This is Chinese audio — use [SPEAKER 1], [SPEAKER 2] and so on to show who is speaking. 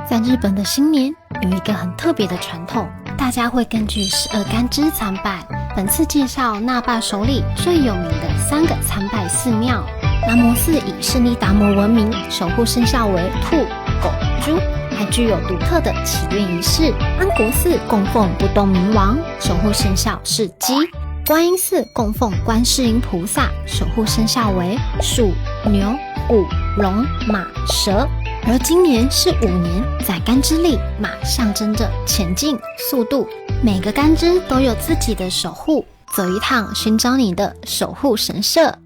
[SPEAKER 1] 在日本的新年有一个很特别的传统，大家会根据12干支参拜。本次介绍那霸首里最有名的3个参拜寺庙。南摩寺以胜利达摩闻名，守护生肖为兔、狗、猪，还具有独特的祈愿仪式。安国寺供奉不动明王，守护生肖是鸡。观音寺供奉观世音菩萨，守护生肖为鼠、牛、虎、龙、马、蛇。而今年是虎年，在干支里，马象征着前进、速度。每个干支都有自己的守护，走一趟寻找你的守护神社。